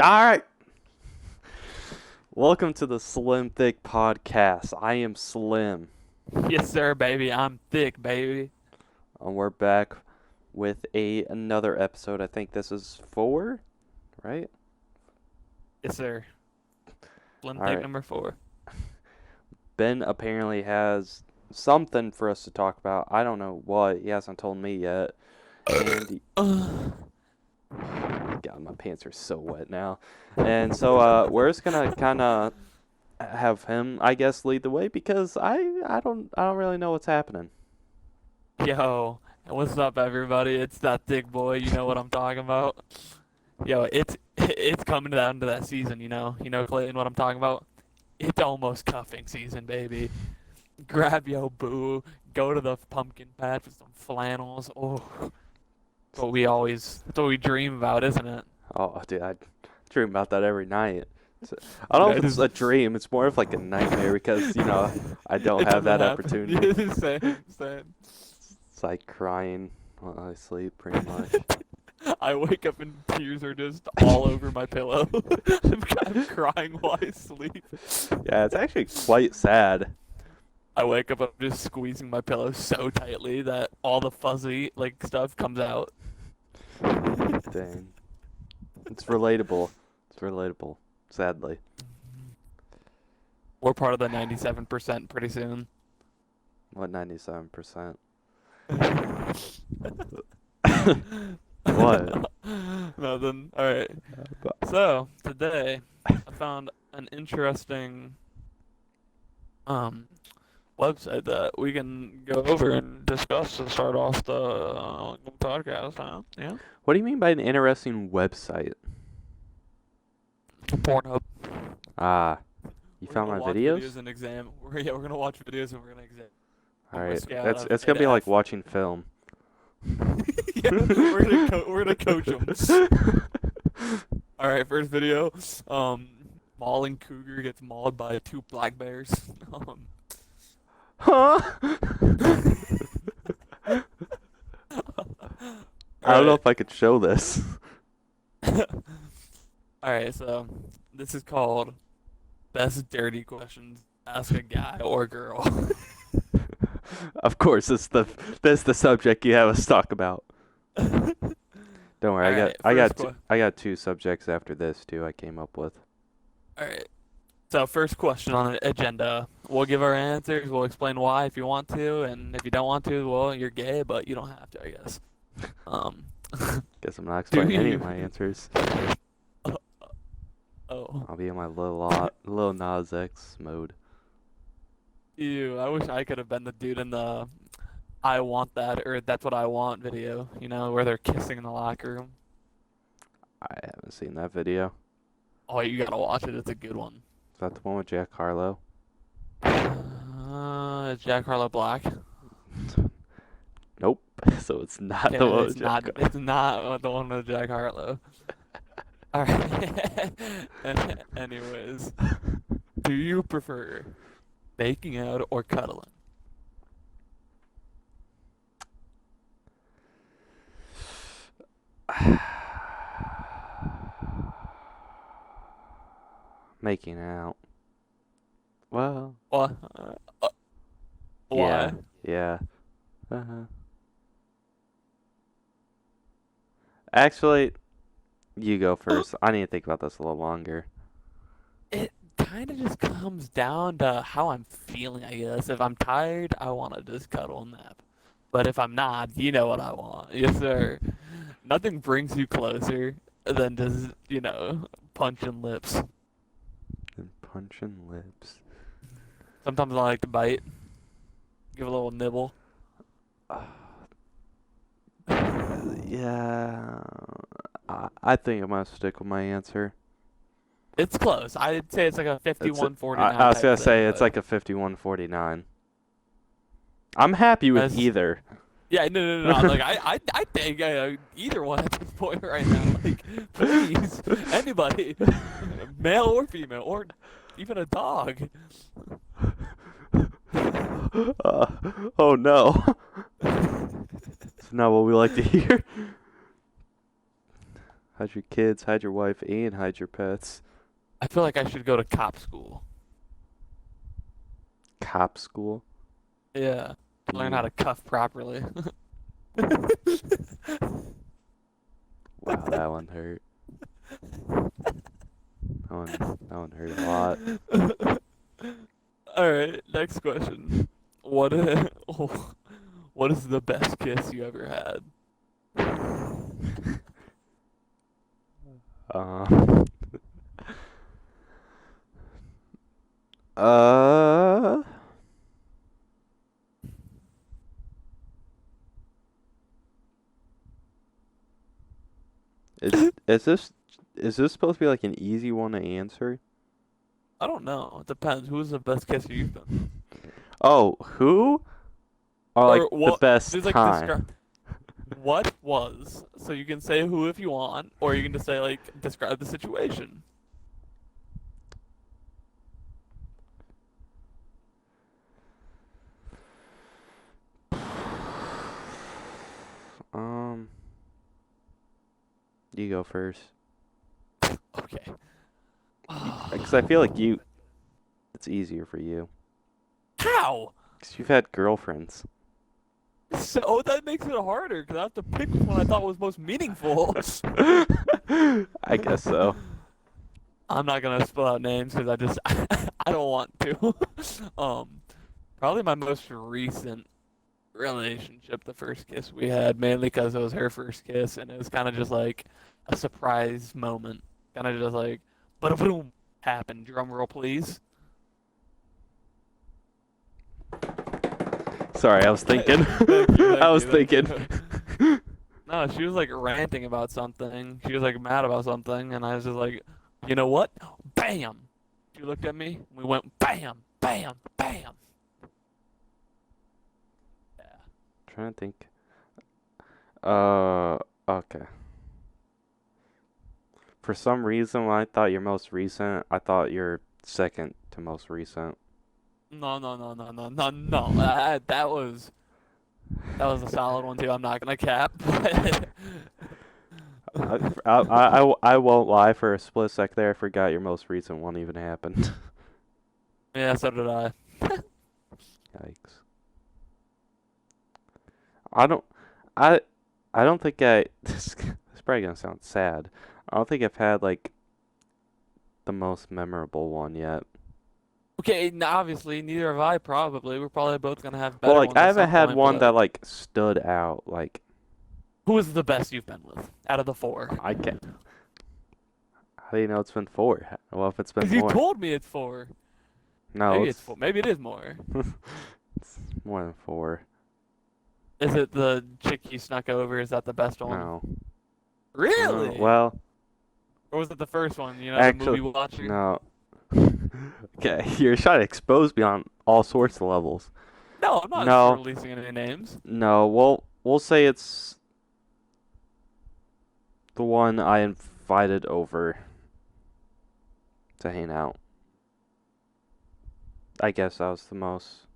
Alright. Welcome to the Slim Thick Podcast. I am Slim. Yes, sir, baby. I'm thick, baby. And we're back with another episode. I think this is 4, right? Yes, sir. Slim thick Alright. number 4. Ben apparently has something for us to talk about. I don't know what. He hasn't told me yet. And God, my pants are so wet now. And so we're just gonna kind of have him, I guess, lead the way because I don't really know what's happening. Yo, what's up, everybody? It's that thick boy. You know what I'm talking about? Yo, it's coming down to that season. Clayton, what I'm talking about? It's almost cuffing season, baby. Grab yo boo. Go to the pumpkin patch with some flannels. Oh, that's what we dream about, isn't it? Oh, dude, I dream about that every night. I don't know if That it's is. a dream. It's more of like a nightmare because, I don't It have doesn't that happen. opportunity. Same. It's like crying while I sleep, pretty much. I wake up and tears are just all over my pillow. I'm crying while I sleep. Yeah, it's actually quite sad. I wake up, I'm just squeezing my pillow so tightly that all the fuzzy stuff comes out. Dang. It's relatable. It's relatable, sadly. We're part of the 97% pretty soon. What, 97%? What? Nothing. All right. But- So today I found an interesting um website that we can go over and discuss to start off the podcast. Huh? Yeah. What do you mean by an interesting website? Pornhub. Ah, you We're found gonna my watch videos? videos and exam. We're gonna watch videos and we're gonna exam. All On a right, scale it's of A gonna be to like F. watching film. Yeah, we're gonna coach them. All right, first video. Mauling cougar gets mauled by 2 black bears. Huh? I don't know Alright. if I could show this. Alright, so this is called Best Dirty Questions Ask a Guy or Girl. Of course, that's the subject you have us talk about. Don't worry, Alright, I got 2 subjects after this too. I came up with. Alright. So first question on the agenda. We'll give our answers, we'll explain why if you want to, and if you don't want to, well, you're gay, but you don't have to, I guess. Um Guess I'm not do explaining any you of my answers. Oh. I'll be in my little Nas X mode. Ew, I wish I could have been the dude in the I want that or that's what I want video, where they're kissing in the locker room. I haven't seen that video. Oh, you gotta watch it. It's a good one. Is that the one with Jack Harlow? Jack Harlow Black. Nope. So it's not Okay, the one it's with Jack not. Harlow. It's not the one with Jack Harlow. All right. Anyways, do you prefer making out or cuddling? Making out. Well, What? yeah, Why? yeah. Uh-huh. Actually, you go first. I need to think about this a little longer. It kind of just comes down to how I'm feeling, I guess. If I'm tired, I want to just cuddle and nap. But if I'm not, you know what I want. Yes, sir. Nothing brings you closer than just, punching lips. And punching lips. Sometimes I like to bite, give a little nibble. Yeah, I think I'm gonna stick with my answer. It's close. I'd say it's like a It's 51-49 I was type gonna thing, say it's but like a 51-49. I'm happy with that's either. yeah, no. Like I think either one at this point right now. Like, please, anybody, male or female, or even a dog. Uh, oh no. It's not what we like to hear. Hide your kids, hide your wife, and hide your pets. I feel like I should go to cop school. Cop school. Yeah, to learn how Mm, to cuff properly. wow, that one hurt. That one hurt a lot. All right, next question. What i- what is the best kiss you ever had? Um. Uh. Is is this is this supposed to be like an easy one to answer? I don't know. It depends. Who's the best kisser you've been with? Oh, who? Or like Or the what? best There's like describe time? what was. So you can say who if you want, or you can just say like describe the situation. Um, you go first. Okay. Because I feel like it's easier for you. How? Because you've had girlfriends. So that makes it harder because I have to pick which one I thought was most meaningful. I guess so. I'm not gonna spell out names because I just I don't want to. Um, Probably my most recent relationship, the first kiss we had, mainly because it was her first kiss, and it was kind of just like a surprise moment, kind of just like, but boom, happened. Drum roll, please. Sorry, I was thinking. Thank you, I thank was you, thank thinking. you. No, she was like ranting about something. She was like mad about something, and I was just like, you know what? Bam! She looked at me. We went bam, bam, bam. Yeah. Trying to think. Uh, okay. For some reason, when I thought your most recent, I thought your second to most recent. No, no, no, no, no, no, no. That was a solid one too. I'm not gonna cap. I won't lie. For a split sec there, I forgot your most recent one even happened. Yeah, so did I. Yikes. I don't. I. I don't think I. This is probably gonna sound sad. I don't think I've had like the most memorable one yet. Okay, obviously, neither have I. Probably, we're probably both gonna have Well, better like ones I at haven't some had point. one But that like stood out. Like who is the best you've been with out of the four? I can't. How do you know it's been four? Well, if it's been Because you more. told me it's four. No, Maybe it's it's four. Maybe it is more. it's more than four. Is it the chick you snuck over? Is that the best one? No. Really? Well, Or was it the first one? You know, the actually, movie watcher. no. Okay, you're trying to expose me on all sorts of levels. No, I'm not No, releasing any names. no. We'll say it's the one I invited over to hang out. I guess that was the most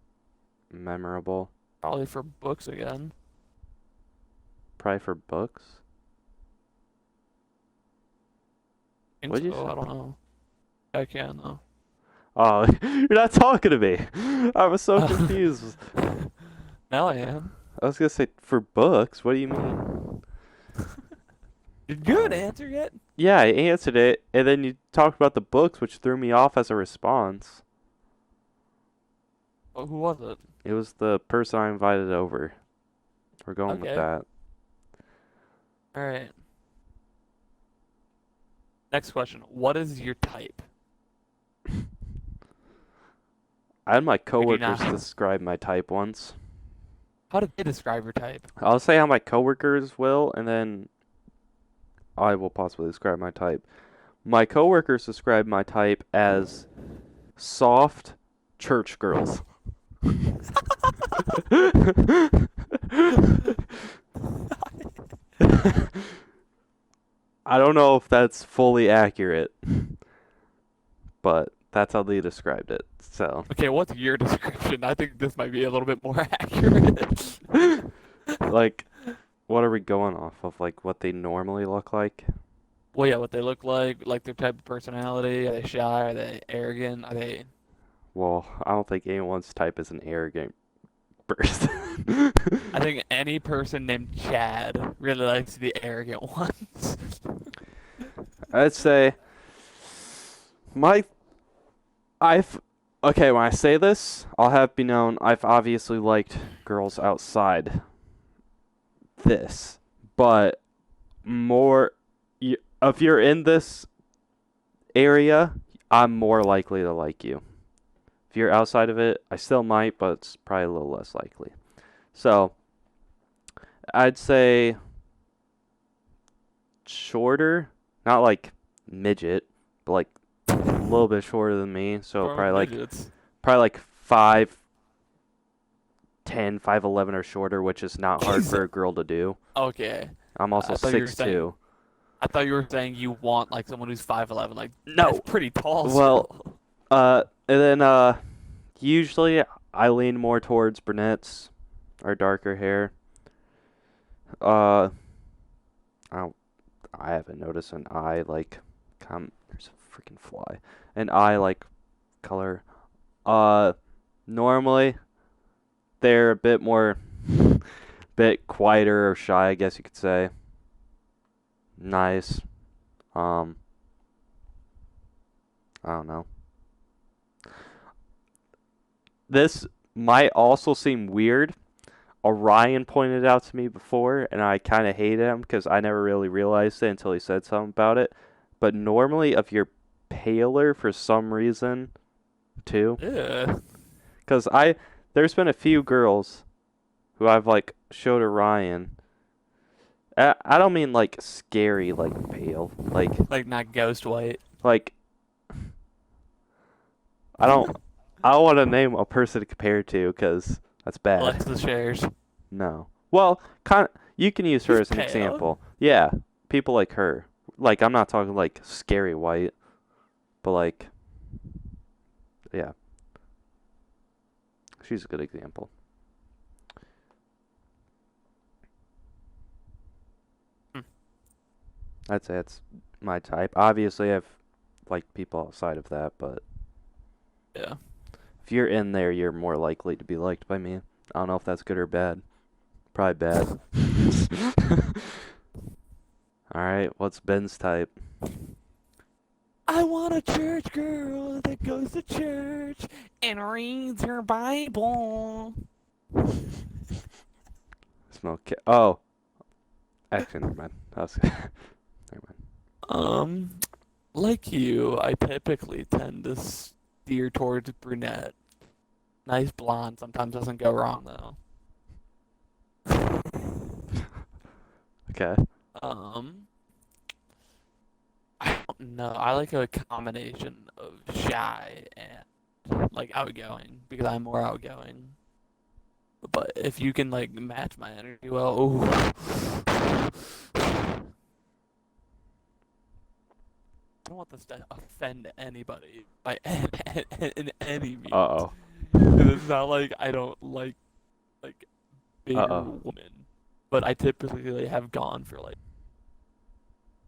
memorable. Probably for books again. Probably for books. Think What'd you so. say? I don't know. I can though. Oh, you're not talking to me. I was so confused. Now I am. I was gonna say for books. What do you mean? Did you have an answer yet? Yeah, I answered it, and then you talked about the books, which threw me off as a response. Oh, who was it? It was the person I invited over. We're going with Okay. that. All right. Next question. What is your type? I had my Or do you coworkers not? describe my type once. How did they describe your type? I'll say how my coworkers will, and then I will possibly describe my type. My coworkers describe my type as soft church girls. I don't know if that's fully accurate, but that's how they described it. So, Okay, what's your description? I think this might be a little bit more accurate. like, what are we going off of? Like, what they normally look like? Well, yeah, what they look like their type of personality. Are they shy? Are they arrogant? Are they? Well, I don't think anyone's type is an arrogant person. I think any person named Chad really likes the arrogant ones. I'd say my I've okay, when I say this, I'll have be known I've obviously liked girls outside this, but more if you're in this area, I'm more likely to like you. If you're outside of it, I still might, but it's probably a little less likely. So, I'd say shorter, not like midget, but like a little bit shorter than me. So Or midgets. probably like 5'10", 5'11" or shorter, which is not hard for a girl to do. Okay. I'm also I thought you were saying 6'2". I thought you were saying you want like someone who's 5'11". Like that's No. pretty tall Well, still. and then usually I lean more towards brunettes or darker hair. Uh, I don't, I haven't noticed an eye like there's a freaking fly. An eye like color. Uh, normally they're a bit more, bit quieter or shy, I guess you could say. Nice. Um, I don't know. This might also seem weird. Orion pointed out to me before, and I kind of hate him because I never really realized it until he said something about it. But normally, if you're paler for some reason, too, Yeah. because there's been a few girls who I've like showed Orion. I don't mean like scary, like pale, Like not ghost white. like I don't I don't want to name a person to compare to because that's bad. Alexis shares. No. Well, you can use her She's as an pale. example. Yeah, people like her. Like I'm not talking like scary white, but like yeah, she's a good example. Hmm. I'd say it's my type. Obviously, I've liked people outside of that, but Yeah. if you're in there, you're more likely to be liked by me. I don't know if that's good or bad. Probably bad. All right, what's Ben's type? I want a church girl that goes to church and reads her Bible. Oh, actually, never mind. Never mind. Um, like you, I typically tend to steer towards brunette. Nice blonde sometimes doesn't go wrong though. Okay. Um, I don't know. I like a combination of shy and like outgoing because I'm more outgoing. But if you can like match my energy well, ooh. I don't want this to offend anybody by in any means. Uh-oh. 'Cause it's not like I don't like bigger Uh-oh. women, but I typically have gone for like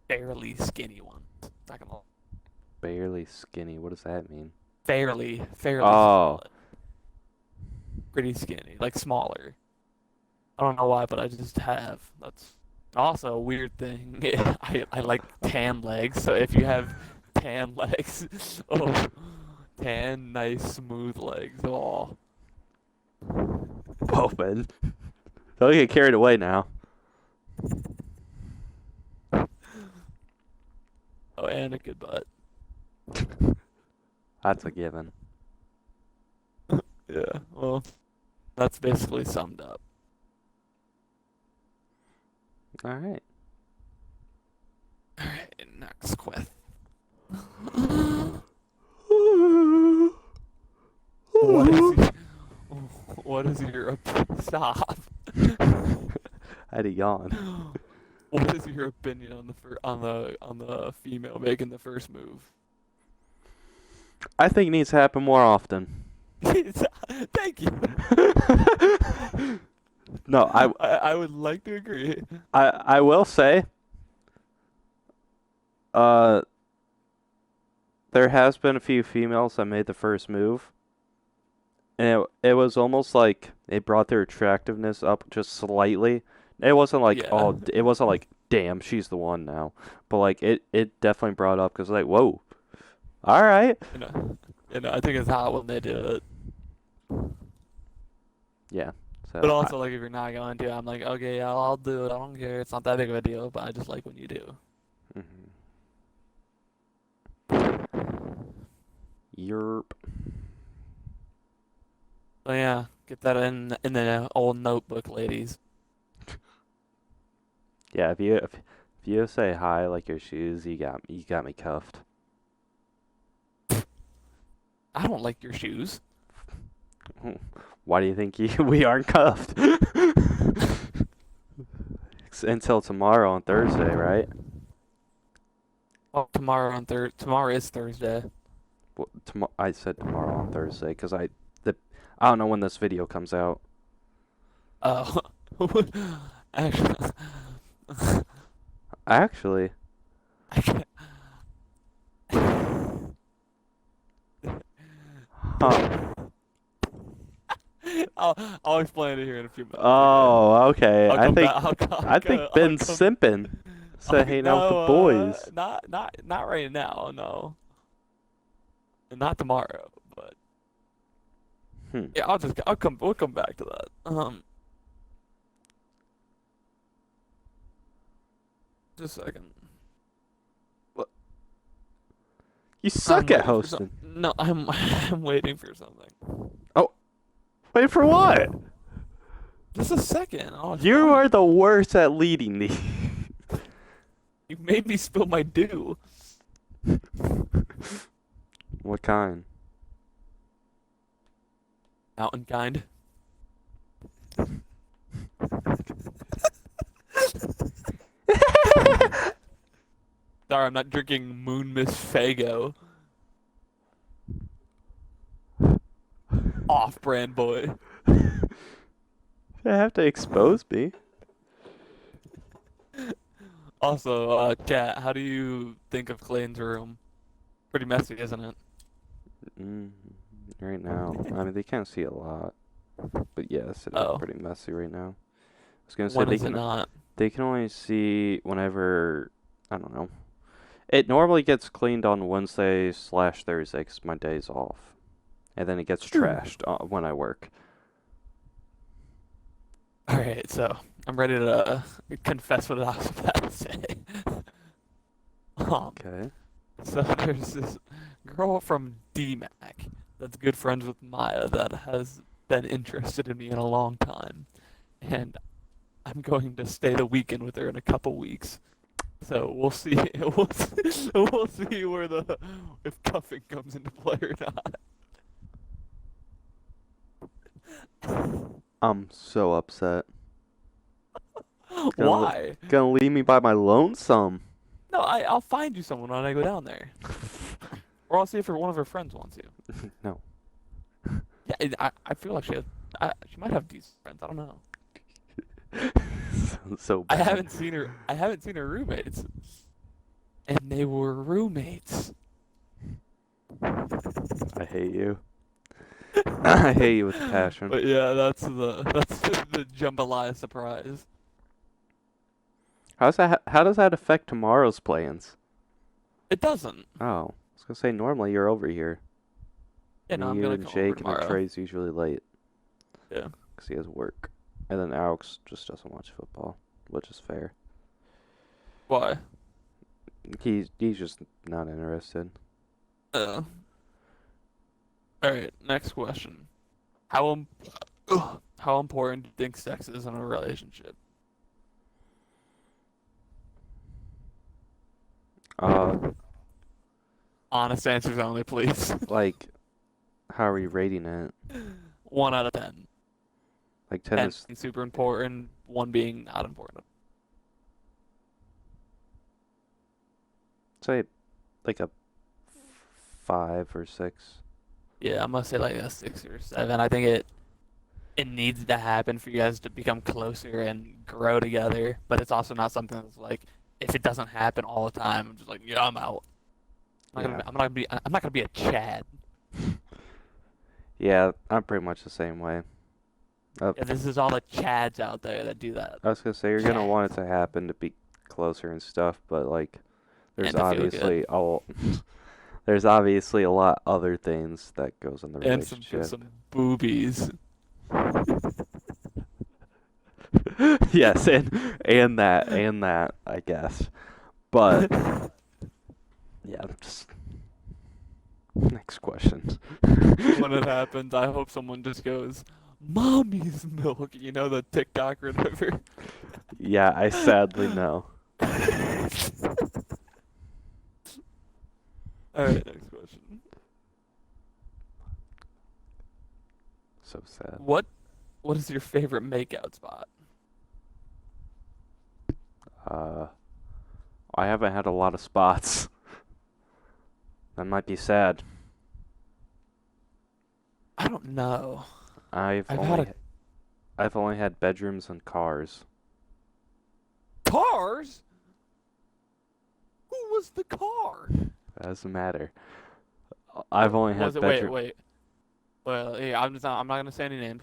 fairly skinny ones. Not gonna lie. Barely skinny. What does that mean? Fairly Oh. solid, pretty skinny, like smaller. I don't know why, but I just have. That's also a weird thing. I like tan legs, so if you have tan legs, oh, tan, nice, smooth legs, oh, Whoa, Ben. Don't get carried away now. oh, and a good butt. That's a given. Yeah, well, that's basically summed up. All right. All right, next question. What is what is your stop? I had a yawn. What is your opinion on the female making the first move? I think it needs to happen more often. Thank you. No, I would like to agree. I will say Uh, there has been a few females that made the first move, and it was almost like they brought their attractiveness up just slightly. It wasn't like, Yeah. oh, it wasn't like, damn, she's the one now. But like it definitely brought up because like, whoa, all right, You know, I think it's hot when they do it. yeah. But So also, like, if you're not going to, I'm like, okay, yeah, I'll do it. I don't care. It's not that big of a deal, but I just like when you do. mhm. Yerp. So yeah, get that in the old notebook, ladies. Yeah, if you say hi like your shoes, you got me cuffed. I don't like your shoes. Why do you think we aren't cuffed? Until tomorrow on Thursday, right? Oh, tomorrow is Thursday. Well, I said tomorrow on Thursday because the I don't know when this video comes out. Oh, actually, Actually, I can't. huh? I'll explain it here in a few minutes. Okay. Oh, okay. I'll come back. I think I'll Ben's come. simping. I'll, Said hanging out with the no, boys. not right now. No, not tomorrow. But Hmm. yeah, I'll come. We'll come back to that. Just a second. What? You I'm suck at waiting for some. hosting. No, I'm I'm waiting for something. Oh, wait for what? Just a second. I'll You explain. are the worst at leading these. You made me spill my dew. What kind? Mountain kind. Sorry, I'm not drinking Moon Miss Fago. Off-brand boy. They have to expose me. Also, chat, how do you think of Clayton's room? Pretty messy, isn't it? Mm, right now, I mean they can't see a lot, but yes, it is Oh, pretty messy right now. I was gonna say when is it not? they can only see whenever I don't know. It normally gets cleaned on Wednesday slash Thursday 'cause my day's off, and then it gets trashed when I work. Alright, so I'm ready to confess what I was about to say. Um, Okay. so there's this girl from DMAC that's good friends with Maya that has been interested in me in a long time, and I'm going to stay the weekend with her in a couple weeks. So we'll see. We'll see where the if cuffing comes into play or not. I'm so upset. Gonna Why? gonna leave me by my lonesome. No, I'll find you someone when I go down there, or I'll see if one of her friends wants you. No. Yeah, I feel like she might have decent friends. I don't know. So I bad. haven't seen her. I haven't seen her roommates, and they were roommates. I hate you. I hate you with passion. But yeah, that's the jambalaya surprise. How does that affect tomorrow's plans? It doesn't. Oh, I was gonna say normally you're over here. Yeah, no, Me, I'm you, gonna and come over Jake, and then tomorrow. Trey's usually late Yeah. because he has work, and then Alex just doesn't watch football, which is fair. Why? He's just not interested. Uh. All right. Next question. How how important do you think sex is in a relationship? Uh, Honest answers only, please. like, how are we rating it? 1 out of 10. Like 10 10 is being super important, one being not important. say like a 5 or 6. Yeah, I'm gonna say like a 6 or 7. I think it needs to happen for you guys to become closer and grow together, but it's also not something that's like if it doesn't happen all the time, I'm just like, yeah, I'm out. Yeah. I'm not gonna be a Chad. Yeah, I'm pretty much the same way. Uh, Yeah, this is all the Chads out there that do that. I was gonna say you're gonna Chad. want it to happen to be closer and stuff, but like there's And to feel good. obviously there's obviously a lot other things that goes in the And relationship. some boobies. Yes, and that I guess. But yeah, just next question. When it happens, I hope someone just goes, "Mommy's milk," you know, the TikTok or whatever. Yeah, I sadly know. All right, next question. So sad. What what is your favorite makeout spot? Uh, I haven't had a lot of spots. That might be sad. I don't know. I've I've had a only I've only had bedrooms and cars. cars. Who was the car? That doesn't matter. I've only Was had it? Wait, bedroom. wait. Well, yeah, I'm not gonna say any names.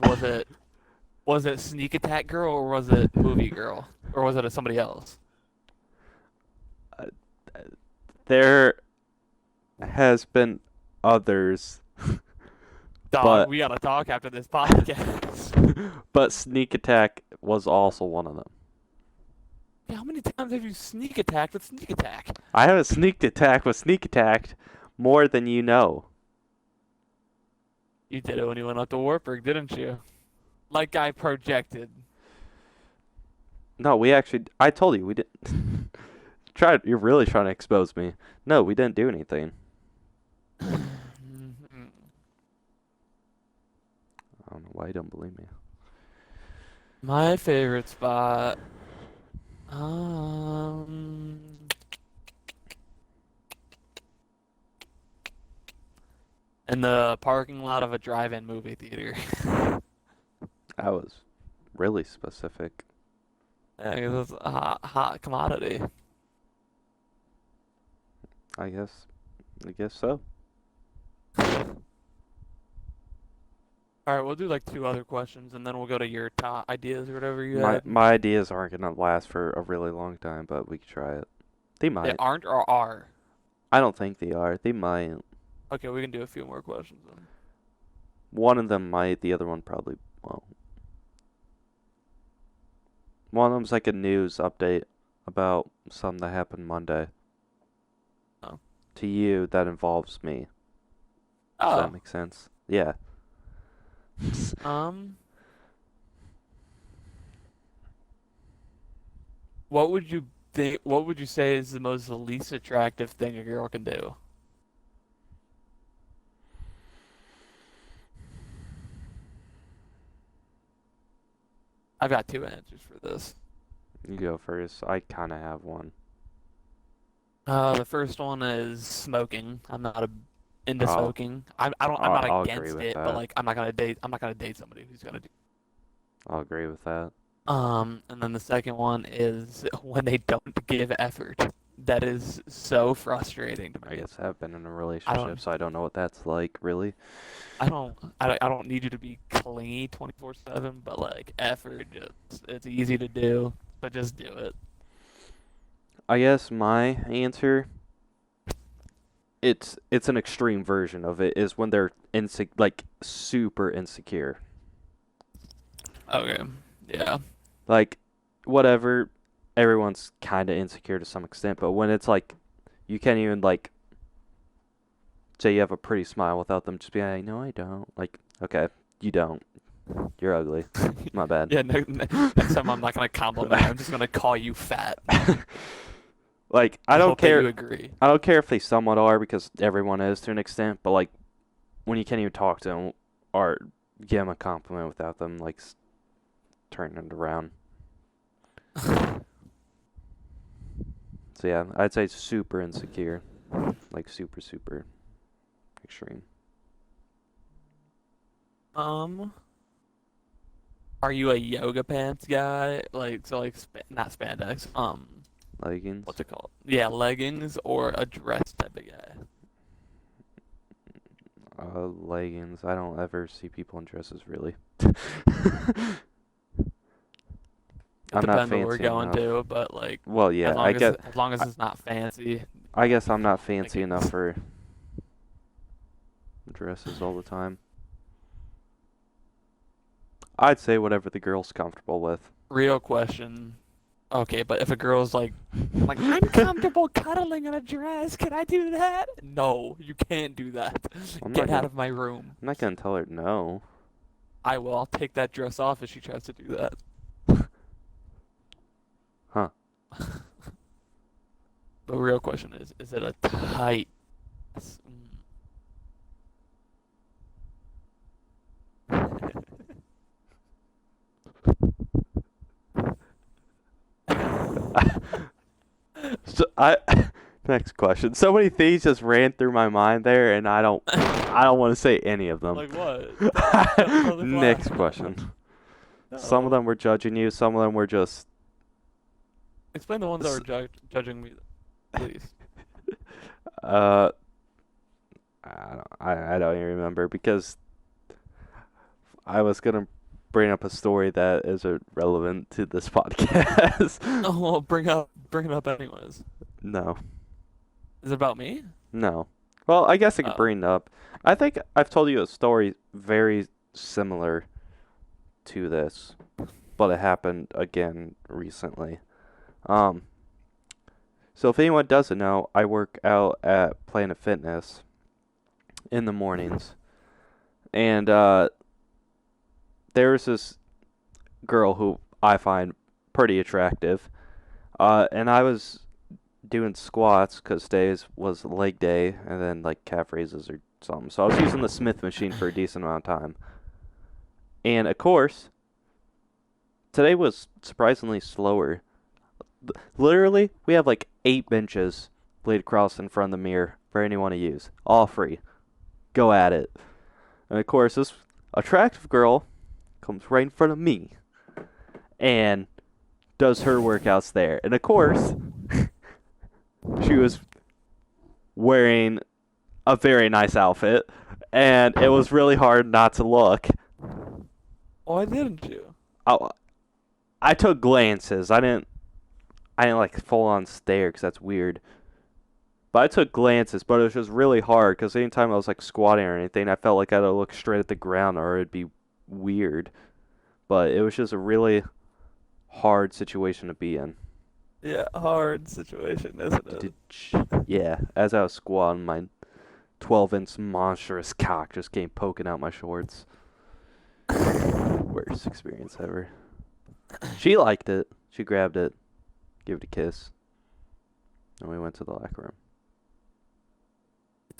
Was it Sneak Attack Girl or was it Movie Girl or was it somebody else? Uh, there has been others, Dog, but we gotta talk after this podcast. but Sneak Attack was also one of them. How many times have you sneak attacked with Sneak Attack? I haven't sneaked attack with sneak attacked more than you know. You did it when you went up to Wartburg, didn't you? Like I projected. No, we actually. I told you we didn't. You're really trying to expose me. No, we didn't do anything. I don't know why you don't believe me. My favorite spot. Um, in the parking lot of a drive-in movie theater. I was really specific. Yeah, 'cause it's a hot commodity. I guess. I guess so. All right, we'll do like two other questions, and then we'll go to your top ideas or whatever you My had. my ideas aren't gonna last for a really long time, but we could try it. They They might. aren't or are. I don't think they are. They might. Okay, we can do a few more questions then. One of them might. The other one probably won't. One of them's like a news update about something that happened Monday. Oh. To you, that involves me. Does that Oh. make sense? Yeah. Um. What would you think? What would you say is the most least attractive thing a girl can do? I've got two answers for this. You go first. I kind of have one. The first one is smoking. I'm not into Oh, smoking. I don't. I'm I'll, not I'll agree against with it, but that. like, I'm not gonna date. I'm not gonna date somebody who's gonna do. I'll agree with that. And then the second one is when they don't give effort. That is so frustrating to I me. guess I've been in a I relationship, don't. so I don't know what that's like, really. I don't need you to be clingy 24/7, but like effort, just it's easy to do, but just do it. I guess my answer, it's an extreme version of it, is when they're like super insecure. Okay. Yeah. Like, whatever, everyone's kind of insecure to some extent, but when it's like, you can't even like say you have a pretty smile without them just being like, no, I don't. Like, okay, you don't. You're ugly. My bad. Yeah. Next time I'm not gonna compliment you. I'm just gonna call you fat. Like, I I don't hope that you care. agree. I don't care if they somewhat are because everyone is to an extent, but like when you can't even talk to them or give them a compliment without them like turning it around. So yeah, I'd say super insecure, like super super extreme. Um, are you a yoga pants guy? Like so, like not spandex. Leggings. what's it called? Yeah, leggings or a dress type of guy. Leggings. I don't ever see people in dresses really. It I'm not depends what we're fancy going enough. to, but like Well, as yeah, long as I, it's not fancy, I guess I'm not fancy enough leggings. for dresses all the time. I'd say whatever the girl's comfortable with. Real question. Okay, but if a girl's like I'm comfortable cuddling in a dress, can I do that? No, you can't do that. I'm not Get out gonna of my room. I'm not gonna tell her no. I will. I'll take that dress off if she tries to do that. Huh. The real question is it a tight? So I next question. So many things just ran through my mind there, and I don't want to say any of them. Like what? Tell the Next class. question. Some of No. them were judging you. Some of them were just. Explain the ones that were judging me, please. Uh, I don't even remember because I was gonna bring up a story that isn't relevant to this podcast. Oh, well, bring it up anyways. No, Is it about me? no. Well, I guess I could Oh. bring it up. I think I've told you a story very similar to this, but it happened again recently. Um, so if anyone doesn't know, I work out at Planet Fitness in the mornings, and there's this girl who I find pretty attractive. And I was doing squats because today's was leg day and then like calf raises or something. So I was using the Smith machine for a decent amount of time. And of course, today was surprisingly slower. Literally, we have like 8 benches laid across in front of the mirror for anyone to use. All free. Go at it. And of course, this attractive girl comes right in front of me and does her workouts there. And of course, she was wearing a very nice outfit, and it was really hard not to look. Why didn't you? I, I took glances. I didn't like full on stare because that's weird. But I took glances, but it was just really hard because anytime I was like squatting or anything, I felt like I had to look straight at the ground or it'd be weird. But it was just a really hard situation to be in. Yeah, hard situation, isn't it? Yeah, as I was squatting, my 12-inch monstrous cock just came poking out my shorts. Worst experience ever. She liked it. She grabbed it, gave it a kiss, and we went to the locker room.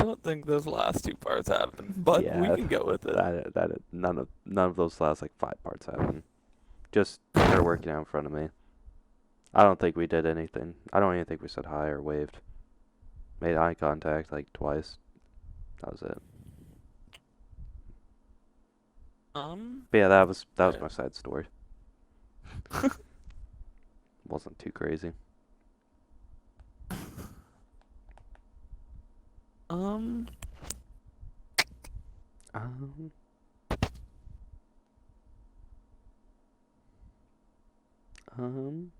I don't think those last two parts happened, but we Yeah, can go with it. none of those last like 5 parts happened. Just her working out in front of me. I don't think we did anything. I don't even think we said hi or waved. Made eye contact like twice. That was it. But yeah, that was my side story. Wasn't too crazy. Um, Um, um,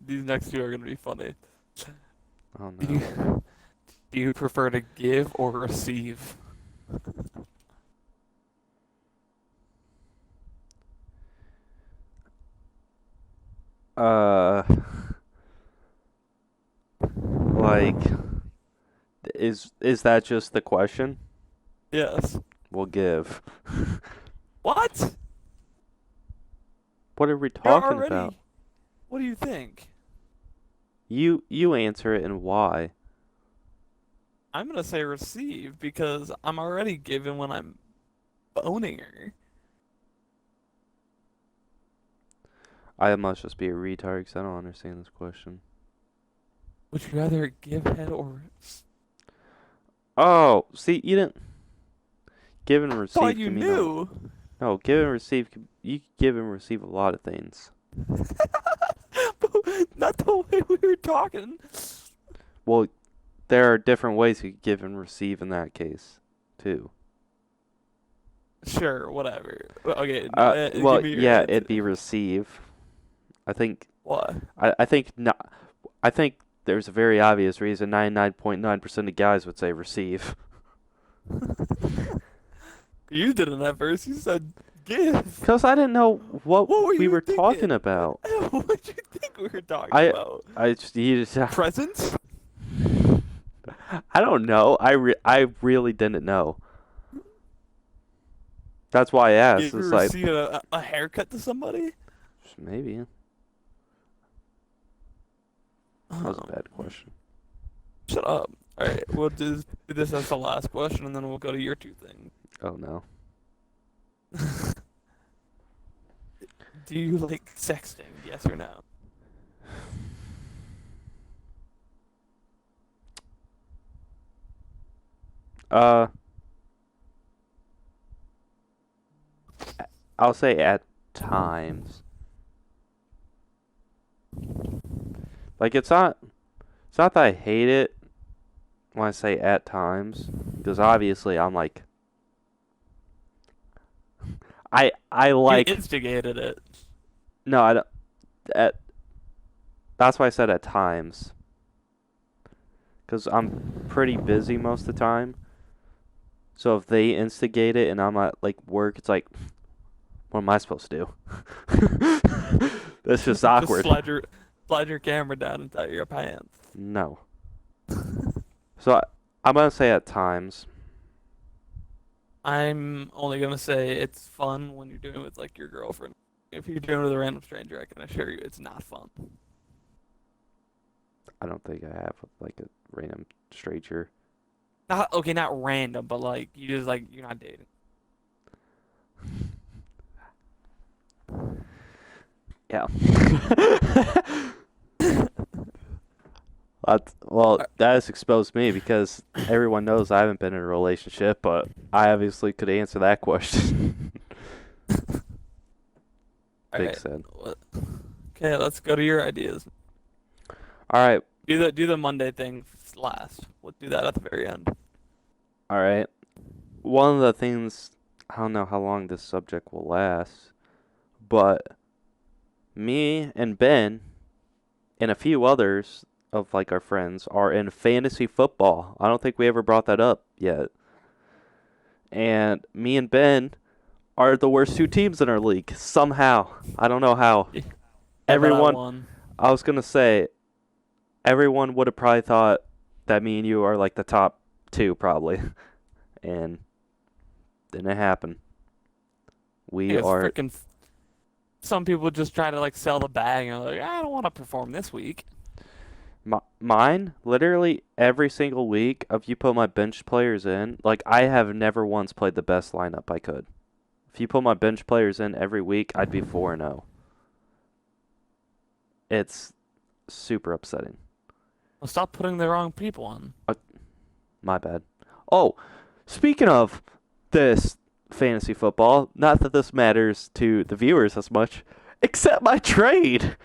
these next two are gonna be funny. oh Do no. you, do you prefer to give or receive? Uh, like, is that just the question? Yes. We'll give. What? What are we You're talking about? already. What do you think? You answer it and why. I'm gonna say receive because I'm already giving when I'm boning her. I must just be a retard because I don't understand this question. Would you rather give head or Oh, see, you didn't. Give and thought receive you can mean a. knew? No, give and receive. You can give and receive a lot of things. Not the way we were talking. Well, there are different ways you give and receive in that case, too. Sure, whatever. Okay, no, Well, give me your yeah, answer. it'd be receive. I think What? I think not. I think there's a very obvious reason 99.9% of guys would say receive. You didn't at first. You said give. Because I didn't know what What were we you were talking thinking? about. What did you think we were talking I about? I just you just Presents? I don't know. I really didn't know. That's why I asked. Give It's you like receive a haircut to somebody? maybe that was a Oh, bad question. shut up. All right, we'll just do this as the last question, and then we'll go to your two things. Oh no. Do you like sexting? Yes or no? Uh, I'll say at times. Like it's not that I hate it when I say at times, because obviously I'm like I You like instigated it. no I don't at that's why I said at times, because I'm pretty busy most of the time. So if they instigate it and I'm at like work, it's like what am I supposed to do? That's just Just awkward. slide your camera down into your pants. No. So I'm gonna say at times. I'm only gonna say it's fun when you're doing it with like your girlfriend. If you're doing it with a random stranger, I can assure you it's not fun. I don't think I have like a random stranger. Not okay, not random, but like you just like you're not dating. Yeah. Well, Uh, that has exposed me because everyone knows I haven't been in a relationship, but I obviously could answer that question. All Big right. said. Okay, let's go to your ideas. All right, Do the Monday thing last. We'll do that at the very end. all right. One of the things I don't know how long this subject will last, but me and Ben and a few others of like our friends are in fantasy football. I don't think we ever brought that up yet. And me and Ben are the worst two teams in our league somehow. I don't know how. I bet I Everyone, won. I was gonna say, everyone would have probably thought that me and you are like the top two probably, and didn't happen. We It's are freaking. Some people just try to like sell the bag and like I don't want to perform this week. mine. Literally every single week, if you put my bench players in, like I have never once played the best lineup I could. If you put my bench players in every week, I'd be 4-0. It's super upsetting. Well, stop putting the wrong people on. My bad. Oh, speaking of this fantasy football, not that this matters to the viewers as much, except my trade.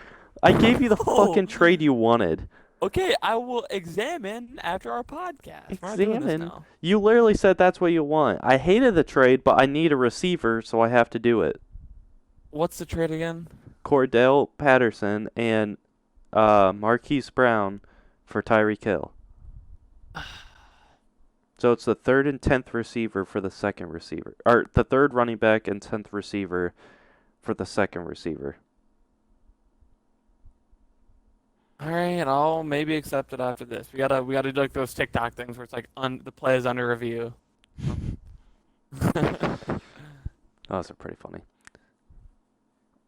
I gave you the Oh, fucking trade you wanted. okay. I will examine after our podcast. We're not doing this Examine. now. You literally said that's what you want. I hated the trade, but I need a receiver, so I have to do it. What's the trade again? Cordell Patterson and Marquise Brown for Tyreek Hill. So it's the third and 10th receiver for the second receiver. Or the third running back and 10th receiver for the second receiver. All right, I'll maybe accept it after this. We gotta do like those TikTok things where it's like the play is under review. Those are pretty funny.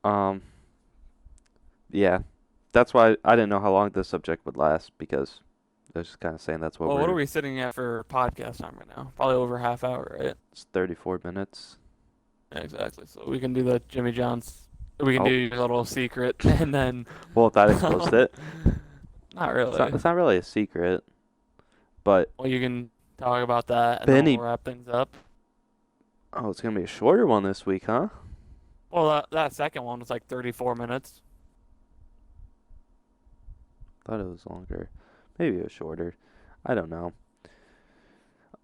Um, yeah. That's why I didn't know how long this subject would last because I was just kind of saying that's what Well, what are we're. we sitting at for podcast time right now? Probably over half hour, right? It's 34 minutes. Yeah, exactly. So we can do the Jimmy John's. We can do Oh, your little secret, and then well, that exposed it. not It's not, really. it's not really a secret, but Well, you can talk about that, and then we'll Benny. wrap things up. Oh, it's gonna be a shorter one this week, huh? Well, that second one was like 34 minutes. Thought it was longer. Maybe it was shorter. I don't know.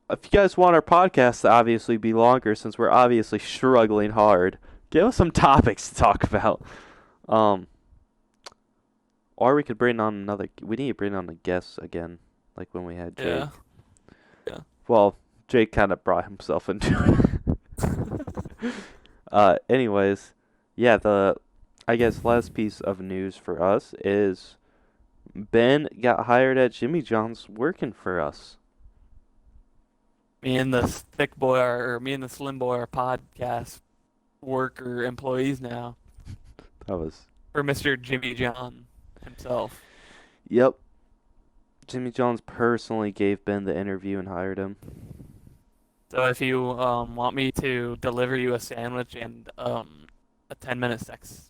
If you guys want our podcast to obviously be longer, since we're obviously struggling hard, give us some topics to talk about. Um, or we could bring on another. We need to bring on a guest again, like when we had Jake. Yeah. Yeah. Well, Jake kind of brought himself into it. Anyways, yeah. I guess last piece of news for us is Ben got hired at Jimmy John's working for us. Me and the thick boy or me and the slim boy are podcast worker employees now That was. for Mr. Jimmy John himself. Yep. Jimmy John's personally gave Ben the interview and hired him. So if you want me to deliver you a sandwich and a 10-minute sexy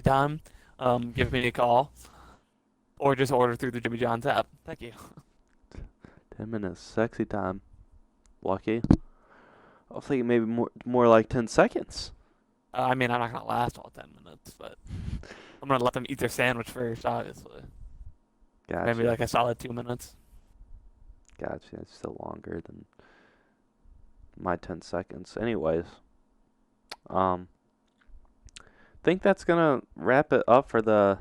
time, give me a call or just order through the Jimmy John's app. Thank you. 10 minutes, sexy time. Lucky. I was thinking maybe more like 10 seconds. I mean, I'm not gonna last all 10 minutes, but I'm gonna let them eat their sandwich first, obviously. Gotcha. Maybe like a solid 2 minutes. Gotcha. It's still longer than my 10 seconds. Anyways, think that's gonna wrap it up for the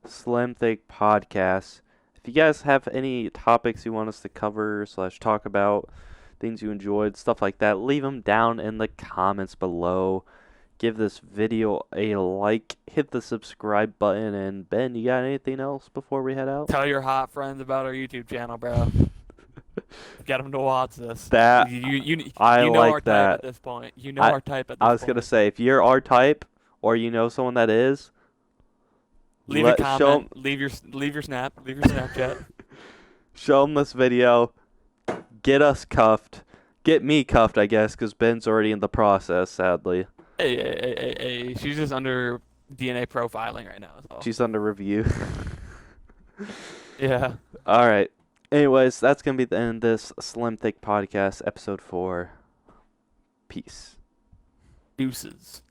Slim Thick podcast. If you guys have any topics you want us to cover / talk about, things you enjoyed, stuff like that, leave them down in the comments below. Give this video a like, hit the subscribe button, and Ben, you got anything else before we head out? Tell your hot friends about our YouTube channel, bro. Get them to watch this. That I you know like our type that. at this point. You know our type at this point. I was gonna say, if you're our type or you know someone that is, Leave a comment. Leave your Snapchat. Show them this video. Get us cuffed. Get me cuffed, I guess, because Ben's already in the process, sadly. Hey. She's just under DNA profiling right now. So. She's under review. Yeah. All right. Anyways, that's going to be the end of this Slim Thick podcast, episode 4. Peace. Deuces.